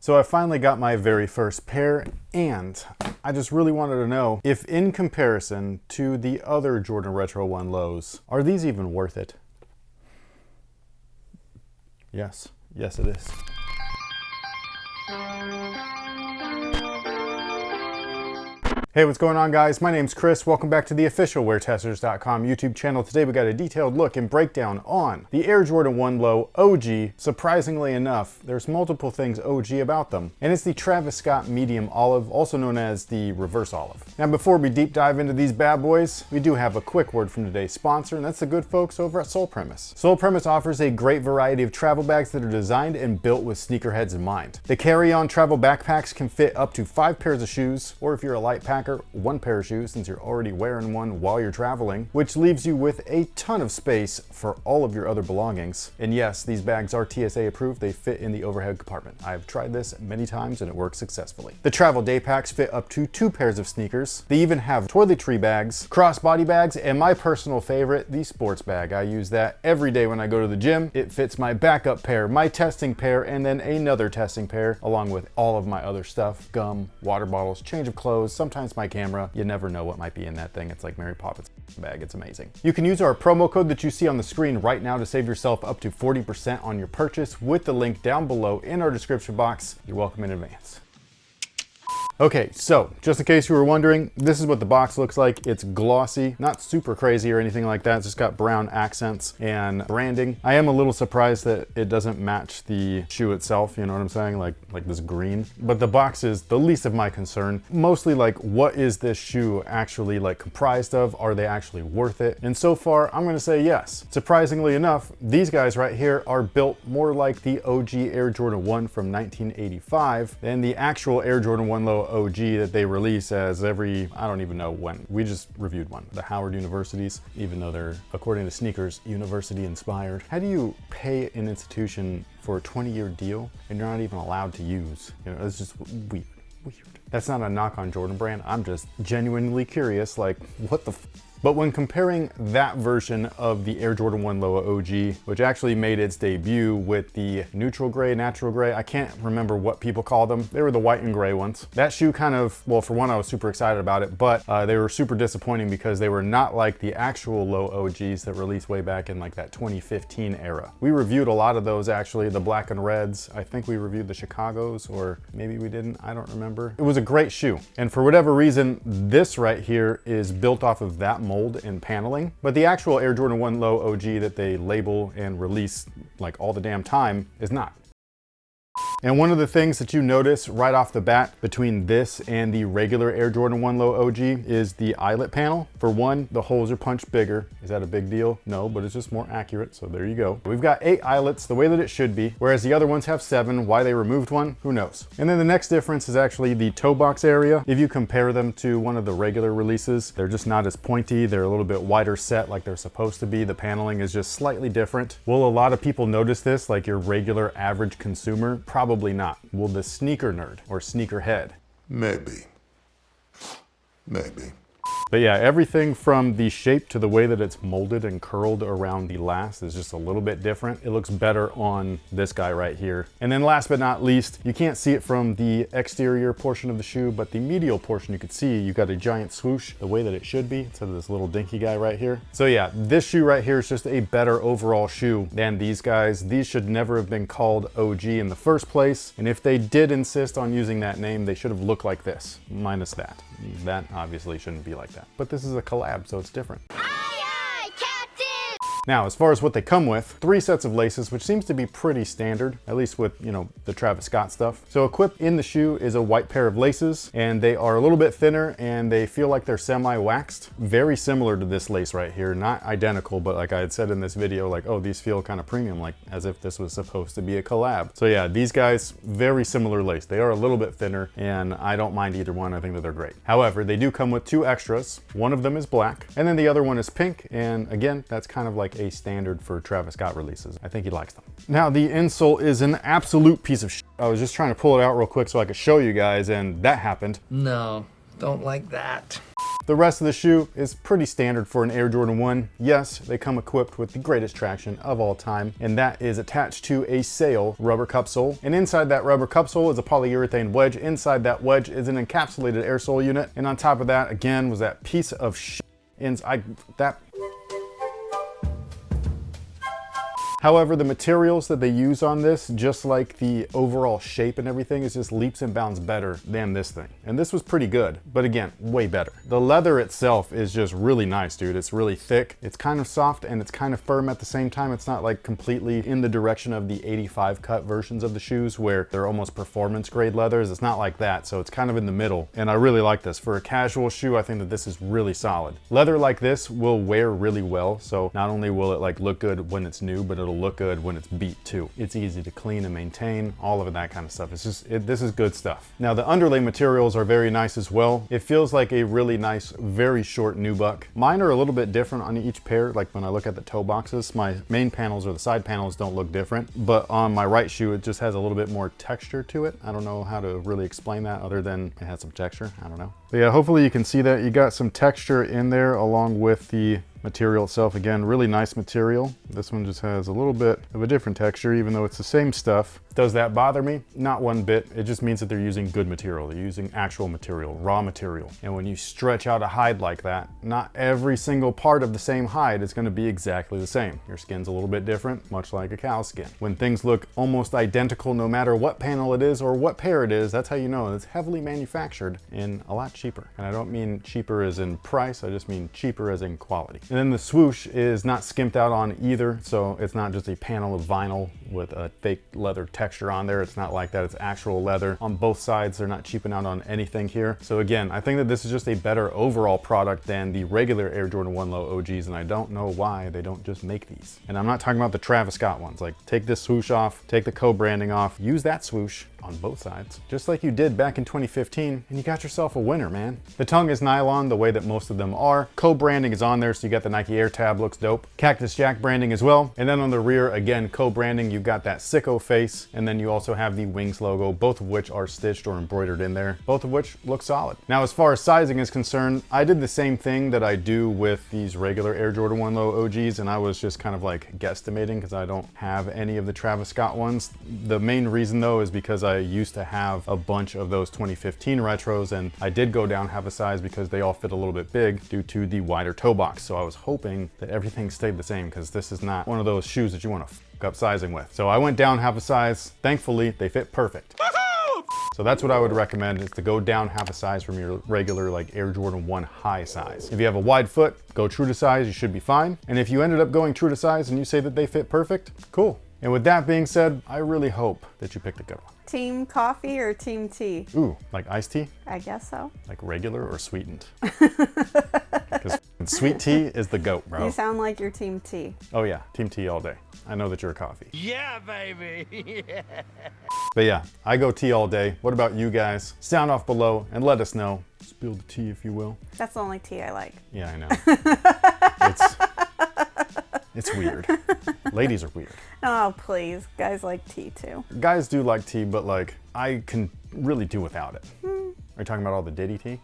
So I finally got my very first pair, and I just really wanted to know if in comparison to the other Jordan Retro 1 lows, are these even worth it? Yes, yes it is. Hey, what's going on, guys? My name's Chris. Welcome back to the official WearTesters.com YouTube channel. Today we got a detailed look and breakdown on the Air Jordan 1 Low OG. Surprisingly enough, there's multiple things OG about them, and it's the Travis Scott Medium Olive, also known as the Reverse Olive. Now, before we deep dive into these bad boys, we do have a quick word from today's sponsor, and that's the good folks over at Sole Premise. Sole Premise offers a great variety of travel bags that are designed and built with sneakerheads in mind. The carry-on travel backpacks can fit up to 5 pairs of shoes, or if you're a light packer, 1 pair of shoes since you're already wearing one while you're traveling, which leaves you with a ton of space for all of your other belongings. And yes, these bags are TSA approved. They fit in the overhead compartment. I've tried this many times and it works successfully. The travel day packs fit up to 2 pairs of sneakers. They even have toiletry bags, crossbody bags, and my personal favorite, the sports bag. I use that every day when I go to the gym. It fits my backup pair, my testing pair, and then another testing pair, along with all of my other stuff, gum, water bottles, change of clothes, sometimes my camera. You never know what might be in that thing. It's like Mary Poppins bag. It's amazing. You can use our promo code that you see on the screen right now to save yourself up to 40% on your purchase with the link down below in our description box. You're welcome in advance. Okay, so just in case you were wondering, this is what the box looks like. It's glossy, not super crazy or anything like that. It's just got brown accents and branding. I am a little surprised that it doesn't match the shoe itself, you know what I'm saying? Like this green. But the box is the least of my concern. Mostly like, what is this shoe actually like comprised of? Are they actually worth it? And so far, I'm gonna say yes. Surprisingly enough, these guys right here are built more like the OG Air Jordan 1 from 1985 than the actual Air Jordan 1 Low OG that they release as every, I don't even know when. We just reviewed one, the Howard Universities, even though they're, according to Sneakers, university inspired. How do you pay an institution for a 20-year deal and you're not even allowed to use? You know, it's just weird. That's not a knock on Jordan Brand. I'm just genuinely curious, like, what the f. But when comparing that version of the Air Jordan 1 Low OG, which actually made its debut with the neutral gray, natural gray, I can't remember what people call them. They were the white and gray ones. That shoe kind of, well, for one, I was super excited about it, but they were super disappointing because they were not like the actual Low OGs that released way back in like that 2015 era. We reviewed a lot of those actually, the black and reds. I think we reviewed the Chicagos, or maybe we didn't, I don't remember. It was a great shoe. And for whatever reason, this right here is built off of that mold and paneling, but the actual Air Jordan 1 Low OG that they label and release like all the damn time is not. And one of the things that you notice right off the bat between this and the regular Air Jordan 1 Low OG is the eyelet panel. For one, the holes are punched bigger. Is that a big deal? No, but it's just more accurate, so there you go. We've got 8 eyelets the way that it should be, whereas the other ones have 7. Why they removed one, who knows? And then the next difference is actually the toe box area. If you compare them to one of the regular releases, they're just not as pointy. They're a little bit wider set like they're supposed to be. The paneling is just slightly different. Will a lot of people notice this, like your regular average consumer? Probably not. Will the sneaker nerd or sneakerhead? Maybe. But yeah, everything from the shape to the way that it's molded and curled around the last is just a little bit different. It looks better on this guy right here. And then last but not least, you can't see it from the exterior portion of the shoe, but the medial portion you could see, you got a giant swoosh the way that it should be instead of this little dinky guy right here. So yeah, this shoe right here is just a better overall shoe than these guys. These should never have been called OG in the first place. And if they did insist on using that name, they should have looked like this, minus that. That obviously shouldn't be like that. But this is a collab, so it's different. Now, as far as what they come with, 3 sets of laces, which seems to be pretty standard, at least with, you know, the Travis Scott stuff. So equipped in the shoe is a white pair of laces, and they are a little bit thinner and they feel like they're semi-waxed. Very similar to this lace right here, not identical, but like I had said in this video, like, oh, these feel kind of premium, like as if this was supposed to be a collab. So yeah, these guys, very similar lace. They are a little bit thinner and I don't mind either one. I think that they're great. However, they do come with 2 extras. One of them is black and then the other one is pink. And again, that's kind of like a standard for Travis Scott releases. I think he likes them. Now, the insole is an absolute piece of shit. I was just trying to pull it out real quick so I could show you guys, and that happened. No, don't like that. The rest of the shoe is pretty standard for an Air Jordan 1. Yes, they come equipped with the greatest traction of all time, and that is attached to a sail rubber cup sole. And inside that rubber cup sole is a polyurethane wedge. Inside that wedge is an encapsulated air sole unit. And on top of that, again, was that piece of shit. However, the materials that they use on this, just like the overall shape and everything, is just leaps and bounds better than this thing. And this was pretty good, but again, way better. The leather itself is just really nice, dude. It's really thick. It's kind of soft and it's kind of firm at the same time. It's not like completely in the direction of the 85 cut versions of the shoes where they're almost performance grade leathers. It's not like that, so it's kind of in the middle. And I really like this. For a casual shoe, I think that this is really solid. Leather like this will wear really well, so not only will it like look good when it's new, but it'll look good when it's beat too. It's easy to clean and maintain, all of that kind of stuff. It's just, this is good stuff. Now the underlay materials are very nice as well. It feels like a really nice, very short nubuck. Mine are a little bit different on each pair. Like when I look at the toe boxes, my main panels or the side panels don't look different, but on my right shoe, it just has a little bit more texture to it. I don't know how to really explain that other than it has some texture. I don't know. But yeah, hopefully you can see that. You got some texture in there along with the material itself. Again, really nice material. This one just has a little bit of a different texture, even though it's the same stuff. Does that bother me? Not one bit. It just means that they're using good material. They're using actual material, raw material. And when you stretch out a hide like that, not every single part of the same hide is going to be exactly the same. Your skin's a little bit different, much like a cow's skin. When things look almost identical, no matter what panel it is or what pair it is, that's how you know it's heavily manufactured and a lot cheaper. And I don't mean cheaper as in price, I just mean cheaper as in quality. And then the swoosh is not skimped out on either, so it's not just a panel of vinyl with a fake leather texture on there. It's not like that. It's actual leather on both sides. They're not cheaping out on anything here. So again, I think that this is just a better overall product than the regular Air Jordan 1 Low OGs, and I don't know why they don't just make these. And I'm not talking about the Travis Scott ones. Like, take this swoosh off, take the co-branding off, use that swoosh on both sides, just like you did back in 2015, and you got yourself a winner, man. The tongue is nylon the way that most of them are. Co-branding is on there, so you got the Nike Air tab, looks dope. Cactus Jack branding as well. And then on the rear, again, co-branding, you've got that sicko face, and then you also have the Wings logo, both of which are stitched or embroidered in there, both of which look solid. Now, as far as sizing is concerned, I did the same thing that I do with these regular Air Jordan 1 Low OGs, and I was just kind of like guesstimating because I don't have any of the Travis Scott ones. The main reason though is because I used to have a bunch of those 2015 retros, and I did go down half a size because they all fit a little bit big due to the wider toe box. So I was hoping that everything stayed the same, because this is not one of those shoes that you want to fuck up sizing with. So I went down half a size. Thankfully, they fit perfect. So that's what I would recommend, is to go down half a size from your regular like Air Jordan 1 high size. If you have a wide foot, go true to size, you should be fine. And if you ended up going true to size and you say that they fit perfect, cool. And with that being said, I really hope that you picked a good one. Team coffee or team tea? Ooh, like iced tea? I guess so. Like regular or sweetened? Because sweet tea is the goat, bro. You sound like you're team tea. Oh yeah, team tea all day. I know that you're a coffee. Yeah, baby. Yeah. But yeah, I go tea all day. What about you guys? Sound off below and let us know. Spill the tea if you will. That's the only tea I like. Yeah, I know. It's weird. Ladies are weird. Oh, please. Guys like tea too. Guys do like tea, but like, I can really do without it. Are you talking about all the Diddy tea?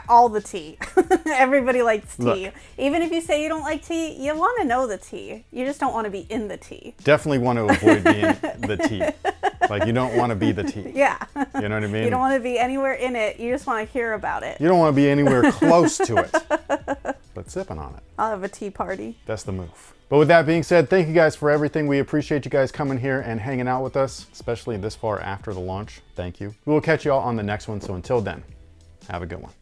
All the tea. Everybody likes tea. Look. Even if you say you don't like tea, you want to know the tea. You just don't want to be in the tea. Definitely want to avoid being the tea. Like, you don't want to be the tea. Yeah. You know what I mean? You don't want to be anywhere in it. You just want to hear about it. You don't want to be anywhere close to it, but sipping on it. I'll have a tea party. That's the move. But with that being said, thank you guys for everything. We appreciate you guys coming here and hanging out with us, especially this far after the launch. Thank you. We will catch you all on the next one. So until then, have a good one.